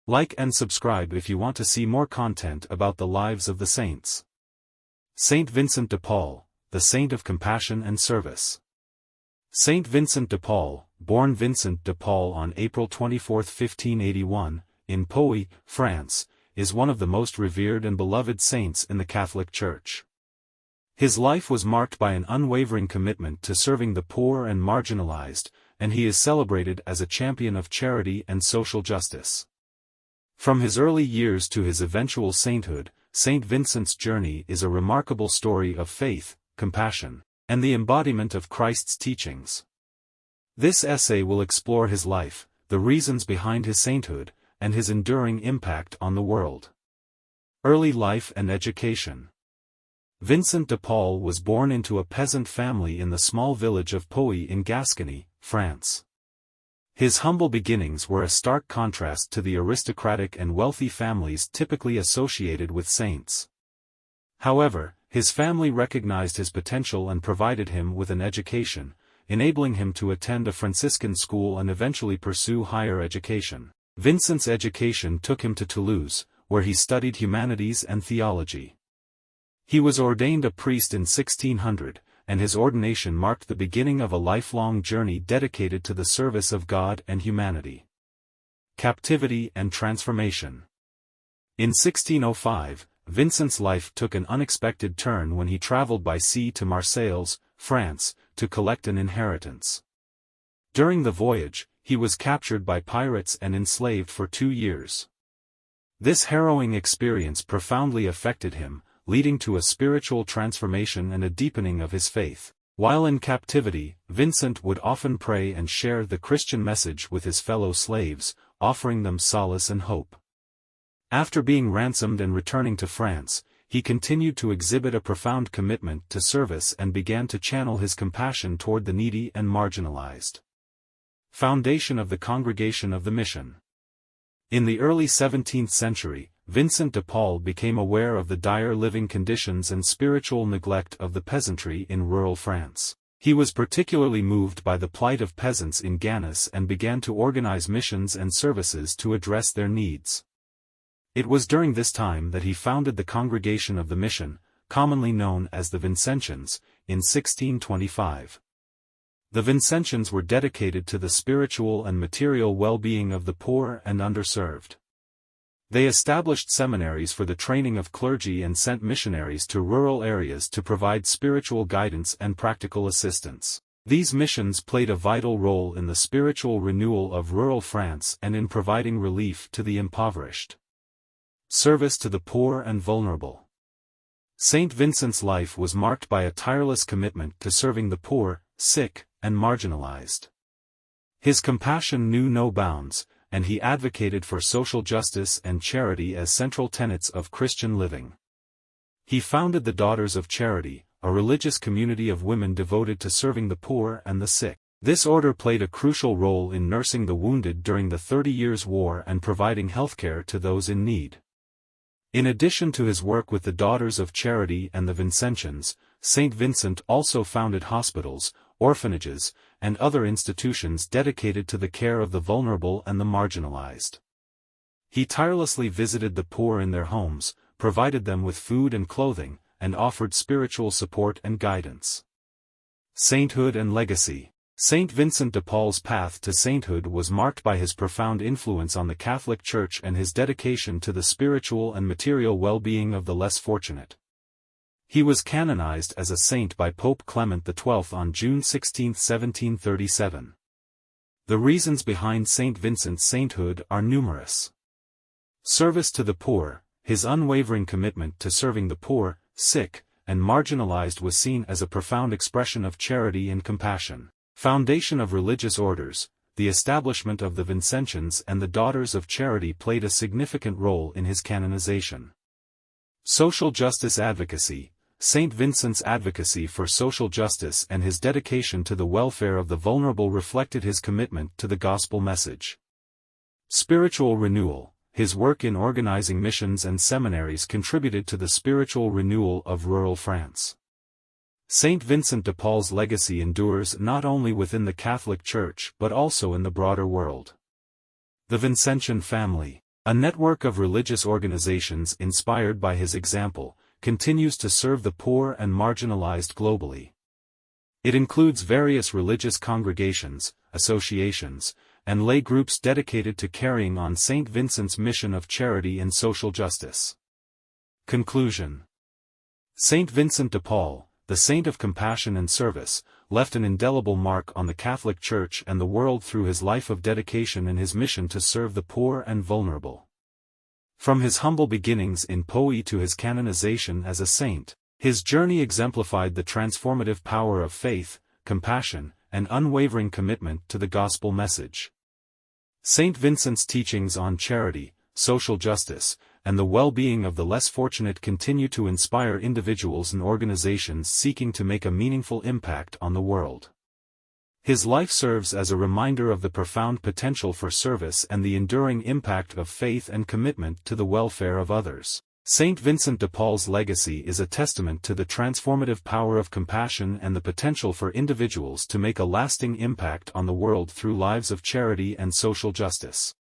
Like and subscribe if you want to see more content about the lives of the saints. Saint Vincent de Paul, the saint of compassion and service. Saint Vincent de Paul, born Vincent de Paul on April 24, 1581, in Pouy, France, is one of the most revered and beloved saints in the Catholic Church. His life was marked by an unwavering commitment to serving the poor and marginalized, and he is celebrated as a champion of charity and social justice. From his early years to his eventual sainthood, Saint Vincent's journey is a remarkable story of faith, compassion, and the embodiment of Christ's teachings. This essay will explore his life, the reasons behind his sainthood, and his enduring impact on the world. Early life and education. Vincent de Paul was born into a peasant family in the small village of Pouy in Gascony, France. His humble beginnings were a stark contrast to the aristocratic and wealthy families typically associated with saints. However, his family recognized his potential and provided him with an education, enabling him to attend a Franciscan school and eventually pursue higher education. Vincent's education took him to Toulouse, where he studied humanities and theology. He was ordained a priest in 1600, and his ordination marked the beginning of a lifelong journey dedicated to the service of God and humanity. Captivity and transformation. In 1605, Vincent's life took an unexpected turn when he traveled by sea to Marseilles, France, to collect an inheritance. During the voyage, he was captured by pirates and enslaved for 2 years. This harrowing experience profoundly affected him, leading to a spiritual transformation and a deepening of his faith. While in captivity, Vincent would often pray and share the Christian message with his fellow slaves, offering them solace and hope. After being ransomed and returning to France, he continued to exhibit a profound commitment to service and began to channel his compassion toward the needy and marginalized. Foundation of the Congregation of the Mission. In the early 17th century, Vincent de Paul became aware of the dire living conditions and spiritual neglect of the peasantry in rural France. He was particularly moved by the plight of peasants in Gannus and began to organize missions and services to address their needs. It was during this time that he founded the Congregation of the Mission, commonly known as the Vincentians, in 1625. The Vincentians were dedicated to the spiritual and material well-being of the poor and underserved. They established seminaries for the training of clergy and sent missionaries to rural areas to provide spiritual guidance and practical assistance. These missions played a vital role in the spiritual renewal of rural France and in providing relief to the impoverished. Service to the poor and vulnerable. Saint Vincent's life was marked by a tireless commitment to serving the poor, sick, and marginalized. His compassion knew no bounds, and he advocated for social justice and charity as central tenets of Christian living. He founded the Daughters of Charity, a religious community of women devoted to serving the poor and the sick. This order played a crucial role in nursing the wounded during the 30 Years' War and providing healthcare to those in need. In addition to his work with the Daughters of Charity and the Vincentians, Saint Vincent also founded hospitals, orphanages, and other institutions dedicated to the care of the vulnerable and the marginalized. He tirelessly visited the poor in their homes, provided them with food and clothing, and offered spiritual support and guidance. Sainthood and legacy. Saint Vincent de Paul's path to sainthood was marked by his profound influence on the Catholic Church and his dedication to the spiritual and material well-being of the less fortunate. He was canonized as a saint by Pope Clement XII on June 16, 1737. The reasons behind Saint Vincent's sainthood are numerous. Service to the poor. His unwavering commitment to serving the poor, sick, and marginalized was seen as a profound expression of charity and compassion. Foundation of religious orders. The establishment of the Vincentians and the Daughters of Charity played a significant role in his canonization. Social justice advocacy. Saint Vincent's advocacy for social justice and his dedication to the welfare of the vulnerable reflected his commitment to the gospel message. Spiritual renewal. His work in organizing missions and seminaries contributed to the spiritual renewal of rural France. Saint Vincent de Paul's legacy endures not only within the Catholic Church but also in the broader world. The Vincentian family. A network of religious organizations inspired by his example continues to serve the poor and marginalized globally. It includes various religious congregations, associations, and lay groups dedicated to carrying on St. Vincent's mission of charity and social justice. Conclusion. St. Vincent de Paul, the saint of compassion and service, left an indelible mark on the Catholic Church and the world through his life of dedication and his mission to serve the poor and vulnerable. From his humble beginnings in Poi to his canonization as a saint, his journey exemplified the transformative power of faith, compassion, and unwavering commitment to the gospel message. St. Vincent's teachings on charity, social justice, and the well-being of the less fortunate continue to inspire individuals and organizations seeking to make a meaningful impact on the world. His life serves as a reminder of the profound potential for service and the enduring impact of faith and commitment to the welfare of others. St. Vincent de Paul's legacy is a testament to the transformative power of compassion and the potential for individuals to make a lasting impact on the world through lives of charity and social justice.